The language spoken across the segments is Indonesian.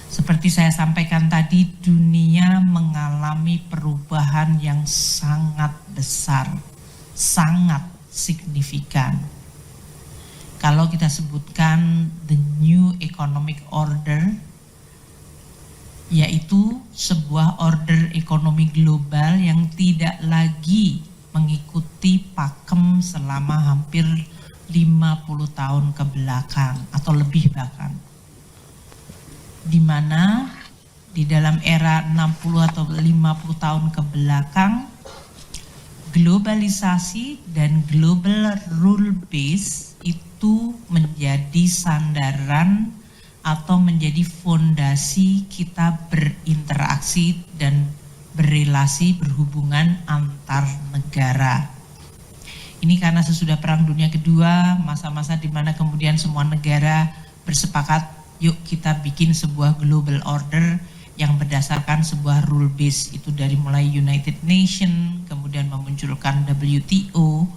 Seperti saya sampaikan tadi, dunia mengalami perubahan yang sangat besar, sangat signifikan. Kalau kita sebutkan the new economic order, yaitu sebuah order ekonomi global yang tidak lagi mengikuti pakem selama hampir 50 tahun ke belakang atau lebih bahkan. Di mana di dalam era 60 atau 50 tahun ke belakang, globalisasi dan global rule base itu menjadi sandaran atau menjadi fondasi kita berinteraksi dan berrelasi berhubungan antar negara. Ini karena sesudah Perang Dunia Kedua, masa-masa di mana kemudian semua negara bersepakat, yuk kita bikin sebuah global order yang berdasarkan sebuah rule base, itu dari mulai United Nations, kemudian memunculkan WTO,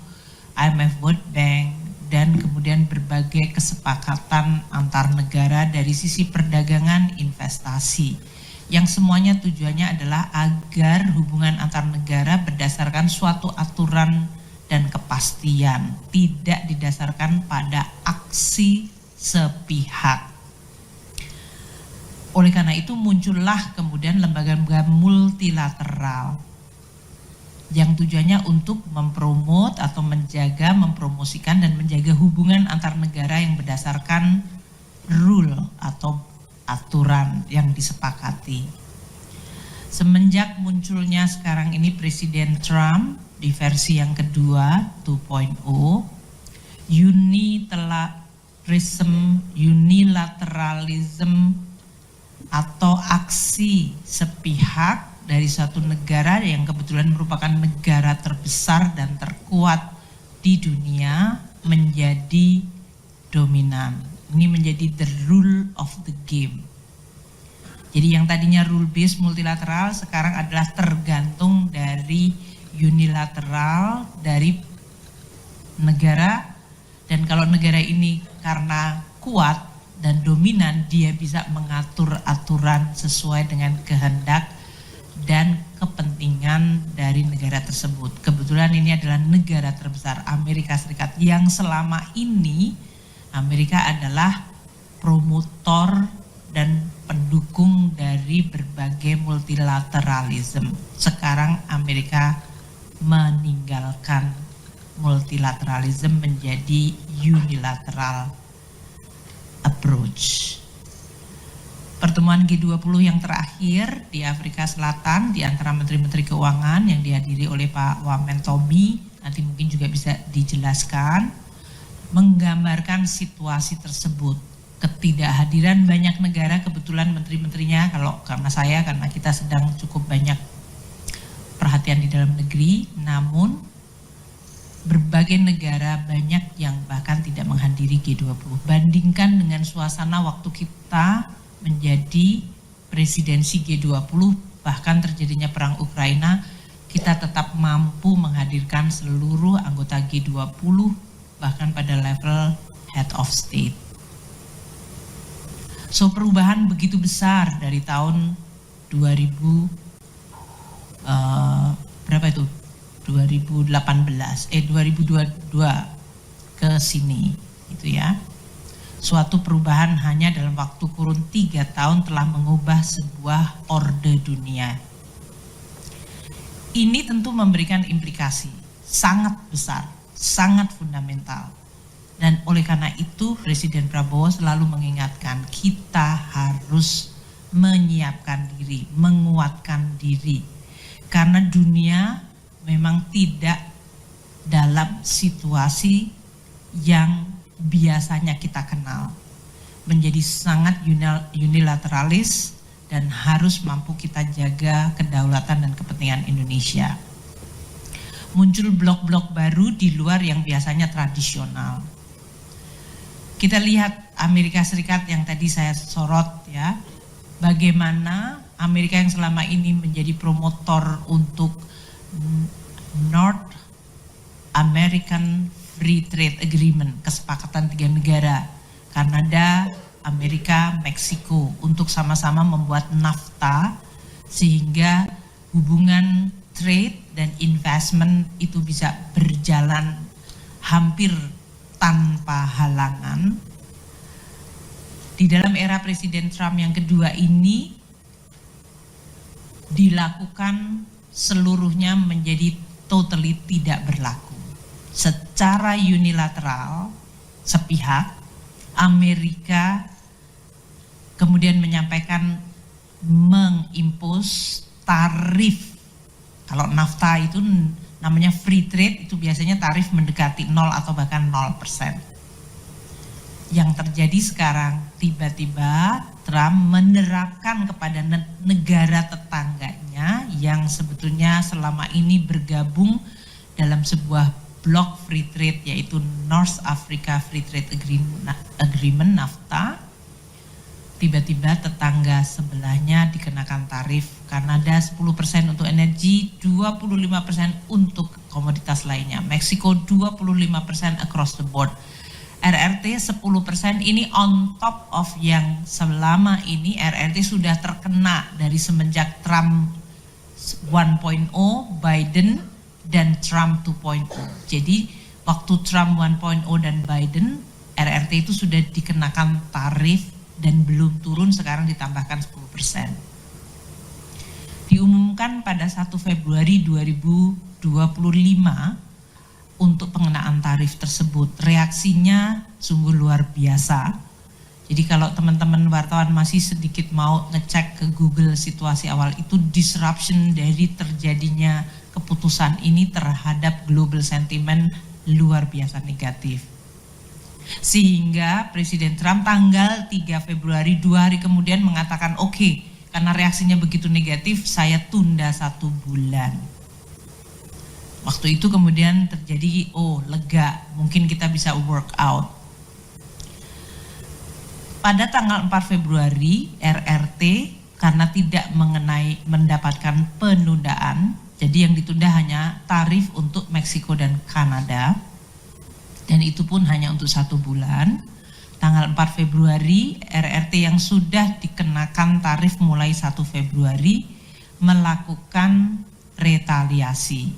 IMF World Bank, dan kemudian berbagai kesepakatan antar negara dari sisi perdagangan investasi, yang semuanya tujuannya adalah agar hubungan antar negara berdasarkan suatu aturan dan kepastian, tidak didasarkan pada aksi sepihak. Oleh karena itu muncullah kemudian lembaga-lembaga multilateral yang tujuannya untuk mempromot atau menjaga, mempromosikan dan menjaga hubungan antar negara yang berdasarkan rule atau aturan yang disepakati. Semenjak munculnya sekarang ini Presiden Trump di versi yang kedua 2.0, unilateralism atau aksi sepihak dari suatu negara yang kebetulan merupakan negara terbesar dan terkuat di dunia menjadi dominan. Ini menjadi the rule of the game. Jadi yang tadinya rule based multilateral sekarang adalah tergantung dari unilateral dari negara, dan kalau negara ini karena kuat dan dominan, dia bisa mengatur aturan sesuai dengan kehendak dan kepentingan dari negara tersebut. Kebetulan ini adalah negara terbesar, Amerika Serikat, yang selama ini Amerika adalah promotor dan pendukung dari berbagai multilateralism. Sekarang Amerika meninggalkan multilateralism menjadi unilateral approach. Pertemuan G20 yang terakhir di Afrika Selatan di antara menteri-menteri keuangan yang dihadiri oleh Pak Wamentobi, nanti mungkin juga bisa dijelaskan, menggambarkan situasi tersebut. Ketidakhadiran banyak negara, kebetulan menteri-menterinya, karena kita sedang cukup banyak perhatian di dalam negeri, namun berbagai negara banyak yang bahkan tidak menghadiri G20. Bandingkan dengan suasana waktu kita menjadi presidensi G20, bahkan terjadinya perang Ukraina, kita tetap mampu menghadirkan seluruh anggota G20 bahkan pada level head of state. So perubahan begitu besar dari tahun 2018 2022 ke sini itu ya. Suatu perubahan hanya dalam waktu kurun 3 tahun telah mengubah sebuah orde dunia. Ini tentu memberikan implikasi sangat besar, sangat fundamental. Dan oleh karena itu Presiden Prabowo selalu mengingatkan kita harus menyiapkan diri, menguatkan diri. Karena dunia memang tidak dalam situasi yang biasanya kita kenal. Menjadi sangat unilateralis dan harus mampu kita jaga kedaulatan dan kepentingan Indonesia. Muncul blok-blok baru di luar yang biasanya tradisional. Kita lihat Amerika Serikat yang tadi saya sorot ya, bagaimana Amerika yang selama ini menjadi promotor untuk North American Free Trade Agreement, kesepakatan 3 negara, Kanada, Amerika, Meksiko untuk sama-sama membuat NAFTA sehingga hubungan trade dan investment itu bisa berjalan hampir tanpa halangan. Di dalam era Presiden Trump yang kedua ini dilakukan seluruhnya menjadi totally tidak berlaku. Secara unilateral, sepihak, Amerika kemudian menyampaikan mengimpos tarif. Kalau NAFTA itu namanya free trade, itu biasanya tarif mendekati 0 atau bahkan 0%. Yang terjadi sekarang, tiba-tiba Trump menerapkan kepada negara tetangganya yang sebetulnya selama ini bergabung dalam sebuah blok free trade, yaitu North Africa Free Trade Agreement NAFTA. Tiba-tiba tetangga sebelahnya dikenakan tarif. Kanada 10% untuk energi, 25% untuk komoditas lainnya. Meksiko 25% across the board. RRT 10% ini on top of yang selama ini RRT sudah terkena dari semenjak Trump 1.0, Biden, dan Trump 2.0. Jadi waktu Trump 1.0 dan Biden, RRT itu sudah dikenakan tarif dan belum turun, sekarang ditambahkan 10%. Diumumkan pada 1 Februari 2025 untuk pengenaan tarif tersebut. Reaksinya sungguh luar biasa. Jadi kalau teman-teman wartawan masih sedikit mau ngecek ke Google situasi awal itu, disruption dari terjadinya keputusan ini terhadap global sentiment luar biasa negatif. Sehingga Presiden Trump tanggal 3 Februari 2 hari kemudian mengatakan oke, karena reaksinya begitu negatif saya tunda 1 bulan. Waktu itu kemudian terjadi, oh lega, mungkin kita bisa work out. Pada tanggal 4 Februari, RRT karena tidak mendapatkan penundaan, jadi yang ditunda hanya tarif untuk Meksiko dan Kanada, dan itu pun hanya untuk 1 bulan. Tanggal 4 Februari, RRT yang sudah dikenakan tarif mulai 1 Februari melakukan retaliasi,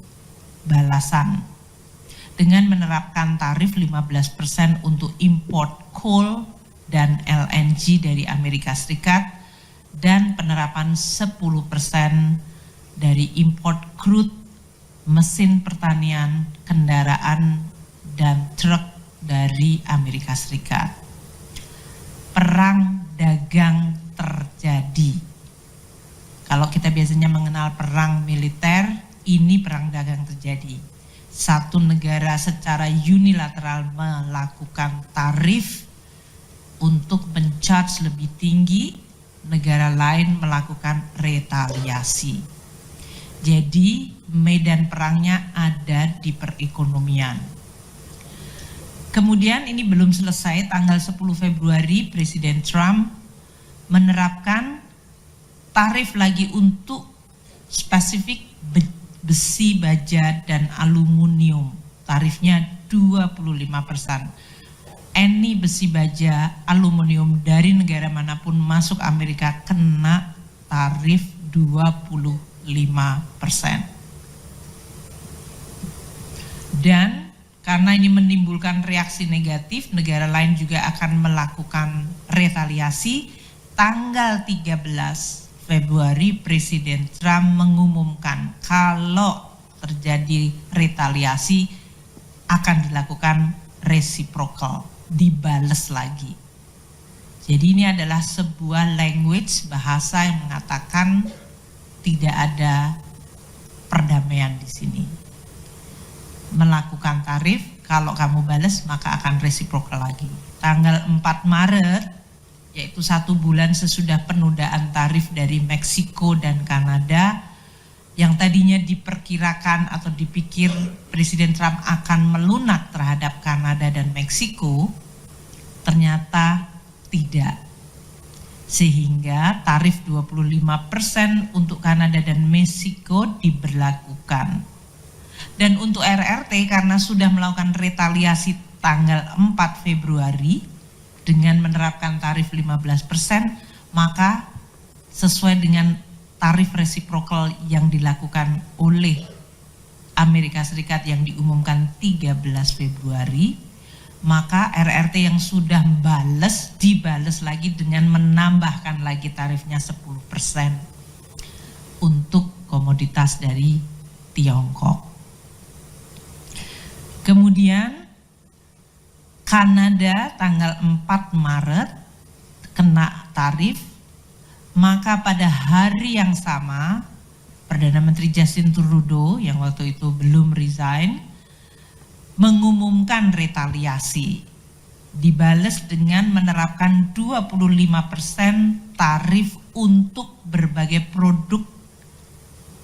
balasan dengan menerapkan tarif 15% untuk import coal dan LNG dari Amerika Serikat dan penerapan 10% dari import crude, mesin pertanian, kendaraan, dan truk dari Amerika Serikat. Perang dagang terjadi. Kalau kita biasanya mengenal perang militer, ini perang dagang terjadi. Satu negara secara unilateral melakukan tarif untuk men-charge lebih tinggi, negara lain melakukan retaliasi. Jadi medan perangnya ada di perekonomian. Kemudian ini belum selesai, tanggal 10 Februari Presiden Trump menerapkan tarif lagi untuk spesifik besi, baja, dan aluminium. Tarifnya 25%. Any besi, baja, aluminium dari negara manapun masuk Amerika kena tarif 25%. Dan karena ini menimbulkan reaksi negatif, negara lain juga akan melakukan retaliasi. Tanggal 13 Februari Presiden Trump mengumumkan kalau terjadi retaliasi akan dilakukan reciprocal, dibales lagi. Jadi ini adalah sebuah language, bahasa yang mengatakan tidak ada perdamaian di sini. Melakukan tarif, kalau kamu balas maka akan reciprocal lagi. Tanggal 4 Maret, yaitu 1 bulan sesudah penundaan tarif dari Meksiko dan Kanada, yang tadinya diperkirakan atau dipikir Presiden Trump akan melunak terhadap Kanada dan Meksiko, ternyata tidak. Sehingga tarif 25% untuk Kanada dan Meksiko diberlakukan. Dan untuk RRT karena sudah melakukan retaliasi tanggal 4 Februari, dengan menerapkan tarif 15%, maka sesuai dengan tarif reciprocal yang dilakukan oleh Amerika Serikat yang diumumkan 13 Februari, maka RRT yang sudah dibales lagi dengan menambahkan lagi tarifnya 10% untuk komoditas dari Tiongkok. Kemudian Kanada tanggal 4 Maret kena tarif, maka pada hari yang sama Perdana Menteri Justin Trudeau yang waktu itu belum resign mengumumkan retaliasi, dibales dengan menerapkan 25% tarif untuk berbagai produk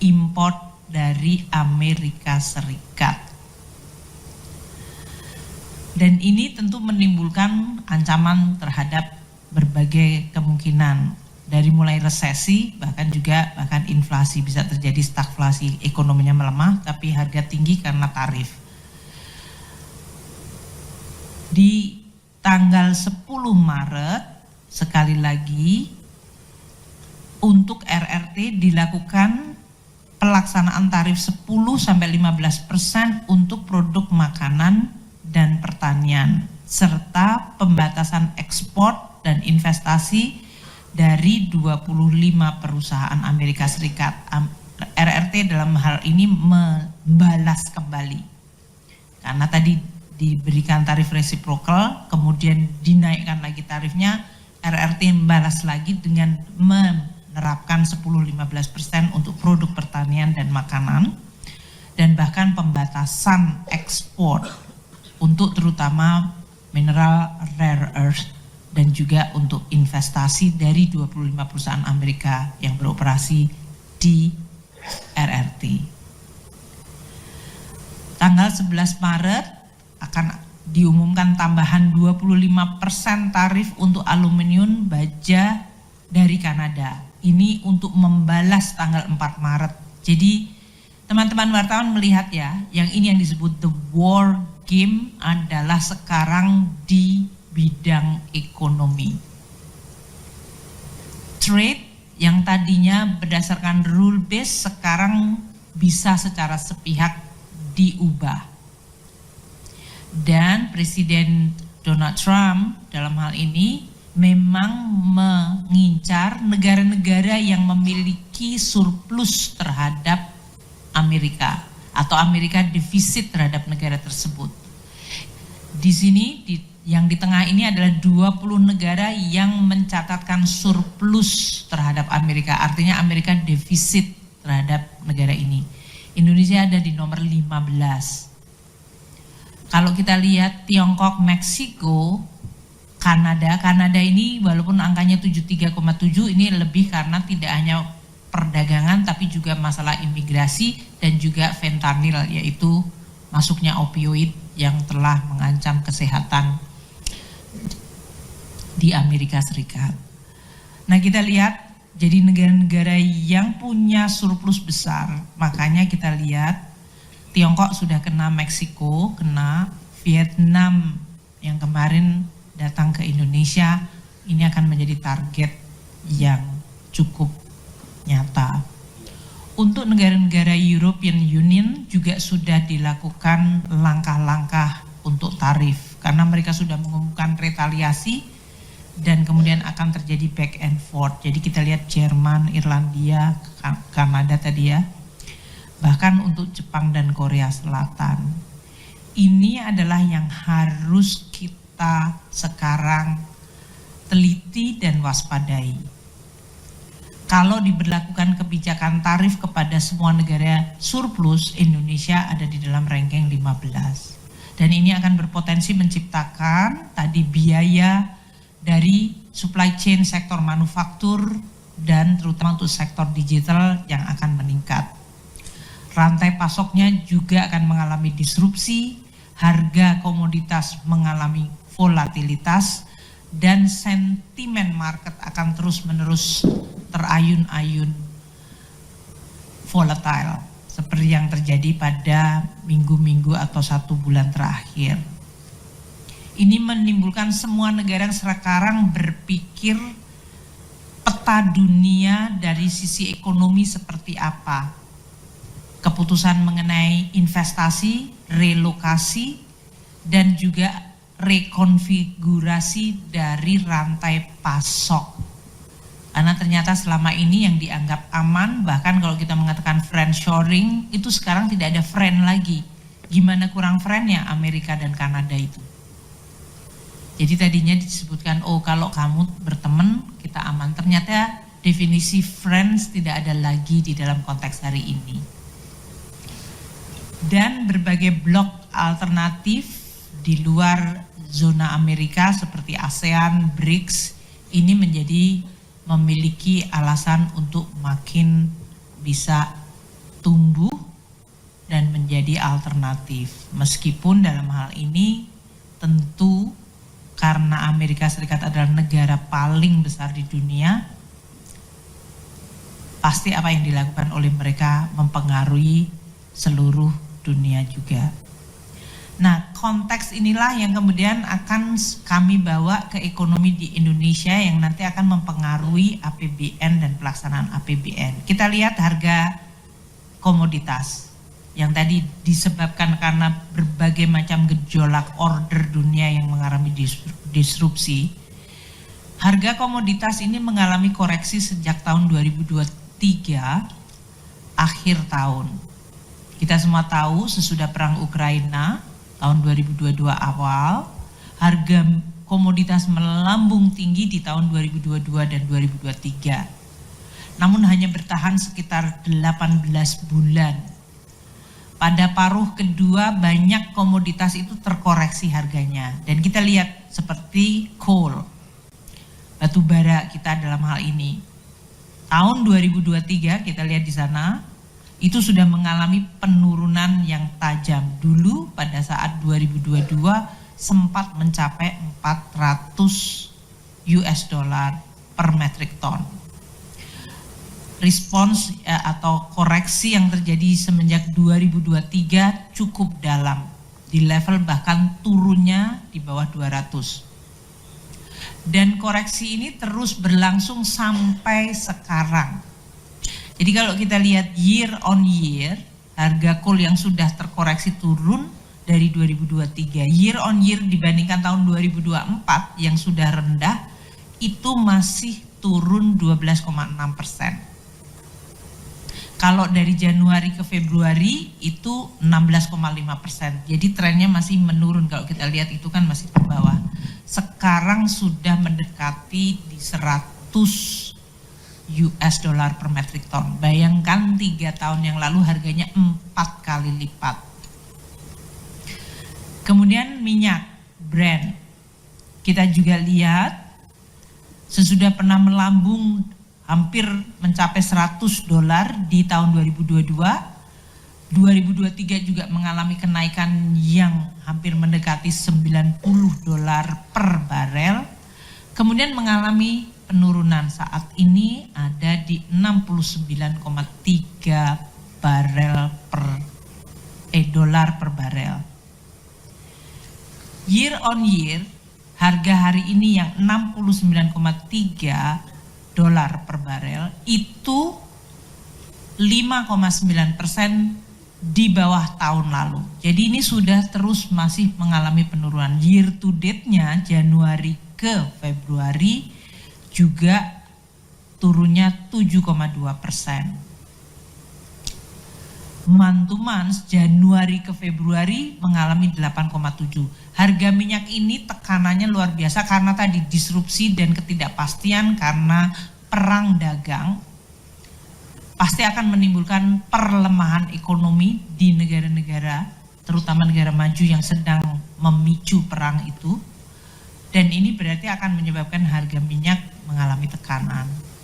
impor dari Amerika Serikat. Dan ini tentu menimbulkan ancaman terhadap berbagai kemungkinan, dari mulai resesi bahkan inflasi, bisa terjadi stagflasi, ekonominya melemah tapi harga tinggi karena tarif. Di tanggal 10 Maret sekali lagi untuk RRT dilakukan pelaksanaan tarif 10-15% untuk produk makanan dan pertanian, serta pembatasan ekspor dan investasi dari 25 perusahaan Amerika Serikat. RRT dalam hal ini membalas kembali, karena tadi diberikan tarif reciprocal, kemudian dinaikkan lagi tarifnya, RRT membalas lagi dengan menerapkan 10-15% untuk produk pertanian dan makanan, dan bahkan pembatasan ekspor untuk terutama mineral rare earth dan juga untuk investasi dari 25 perusahaan Amerika yang beroperasi di RRT. Tanggal 11 Maret akan diumumkan tambahan 25% tarif untuk aluminium baja dari Kanada. Ini untuk membalas tanggal 4 Maret. Jadi teman-teman wartawan melihat ya, yang ini yang disebut the war game adalah sekarang di bidang ekonomi. Trade yang tadinya berdasarkan rule base sekarang bisa secara sepihak diubah. Dan Presiden Donald Trump dalam hal ini memang mengincar negara-negara yang memiliki surplus terhadap Amerika atau Amerika defisit terhadap negara tersebut. Di sini yang di tengah ini adalah 20 negara yang mencatatkan surplus terhadap Amerika, artinya Amerika defisit terhadap negara ini. Indonesia ada di nomor 15. Kalau kita lihat Tiongkok, Meksiko, Kanada ini walaupun angkanya 73,7, ini lebih karena tidak hanya perdagangan tapi juga masalah imigrasi dan juga fentanyl, yaitu masuknya opioid yang telah mengancam kesehatan di Amerika Serikat. Nah, kita lihat jadi negara-negara yang punya surplus besar, makanya kita lihat Tiongkok sudah kena, Meksiko kena, Vietnam yang kemarin datang ke Indonesia, ini akan menjadi target yang cukup nyata. Untuk negara-negara European Union juga sudah dilakukan langkah-langkah untuk tarif, karena mereka sudah mengumumkan retaliasi dan kemudian akan terjadi back and forth. Jadi kita lihat Jerman, Irlandia, Kanada tadi ya, bahkan untuk Jepang dan Korea Selatan. Ini adalah yang harus kita sekarang teliti dan waspadai. Kalau diberlakukan kebijakan tarif kepada semua negara surplus, Indonesia ada di dalam ranking 15. Dan ini akan berpotensi menciptakan tadi biaya dari supply chain sektor manufaktur dan terutama untuk sektor digital yang akan meningkat. Rantai pasoknya juga akan mengalami disrupsi, harga komoditas mengalami volatilitas, dan sentimen market akan terus-menerus terayun-ayun volatile seperti yang terjadi pada minggu-minggu atau 1 bulan terakhir. Ini menimbulkan semua negara sekarang berpikir peta dunia dari sisi ekonomi seperti apa. Keputusan mengenai investasi, relokasi, dan juga rekonfigurasi dari rantai pasok. Karena ternyata selama ini yang dianggap aman, bahkan kalau kita mengatakan friendshoring, itu sekarang tidak ada friend lagi. Gimana kurang friendnya Amerika dan Kanada itu? Jadi tadinya disebutkan, oh kalau kamu berteman kita aman. Ternyata definisi friends tidak ada lagi di dalam konteks hari ini. Dan berbagai blok alternatif di luar zona Amerika seperti ASEAN, BRICS, ini memiliki alasan untuk makin bisa tumbuh dan menjadi alternatif. Meskipun dalam hal ini tentu karena Amerika Serikat adalah negara paling besar di dunia, pasti apa yang dilakukan oleh mereka mempengaruhi seluruh dunia juga. Nah, konteks inilah yang kemudian akan kami bawa ke ekonomi di Indonesia yang nanti akan mempengaruhi APBN dan pelaksanaan APBN. Kita lihat harga komoditas yang tadi disebabkan karena berbagai macam gejolak order dunia yang mengalami disrupsi. Harga komoditas ini mengalami koreksi sejak tahun 2023 akhir tahun. Kita semua tahu sesudah perang Ukraina tahun 2022 awal, harga komoditas melambung tinggi di tahun 2022 dan 2023. Namun hanya bertahan sekitar 18 bulan. Pada paruh kedua banyak komoditas itu terkoreksi harganya. Dan kita lihat seperti coal, batu bara kita dalam hal ini. Tahun 2023 kita lihat di sana, itu sudah mengalami penurunan yang tajam. Dulu pada saat 2022 sempat mencapai 400 US dollar per metric ton. Respons atau koreksi yang terjadi semenjak 2023 cukup dalam, di level bahkan turunnya di bawah 200. Dan koreksi ini terus berlangsung sampai sekarang. Jadi kalau kita lihat year on year, harga coal yang sudah terkoreksi turun dari 2023. Year on year dibandingkan tahun 2024 yang sudah rendah, itu masih turun 12,6%. Kalau dari Januari ke Februari itu 16,5%. Jadi trennya masih menurun, kalau kita lihat itu kan masih ke bawah. Sekarang sudah mendekati di 100 US dollar per metric ton. Bayangkan 3 tahun yang lalu harganya 4 kali lipat. Kemudian minyak Brent, kita juga lihat sesudah pernah melambung hampir mencapai 100 dolar di tahun 2022. 2023 juga mengalami kenaikan yang hampir mendekati 90 dolar per barel. Kemudian mengalami penurunan, saat ini ada di 69,3 dolar per barel. Year on year, harga hari ini yang 69,3 dolar per barel itu 5,9% di bawah tahun lalu. Jadi ini sudah terus masih mengalami penurunan. Year to date-nya Januari ke Februari juga turunnya 7,2%. Month to month Januari ke Februari mengalami 8,7. Harga minyak ini tekanannya luar biasa karena tadi disrupsi dan ketidakpastian karena perang dagang. Pasti akan menimbulkan perlemahan ekonomi di negara-negara, terutama negara maju yang sedang memicu perang itu. Dan ini berarti akan menyebabkan harga minyak mengalami tekanan.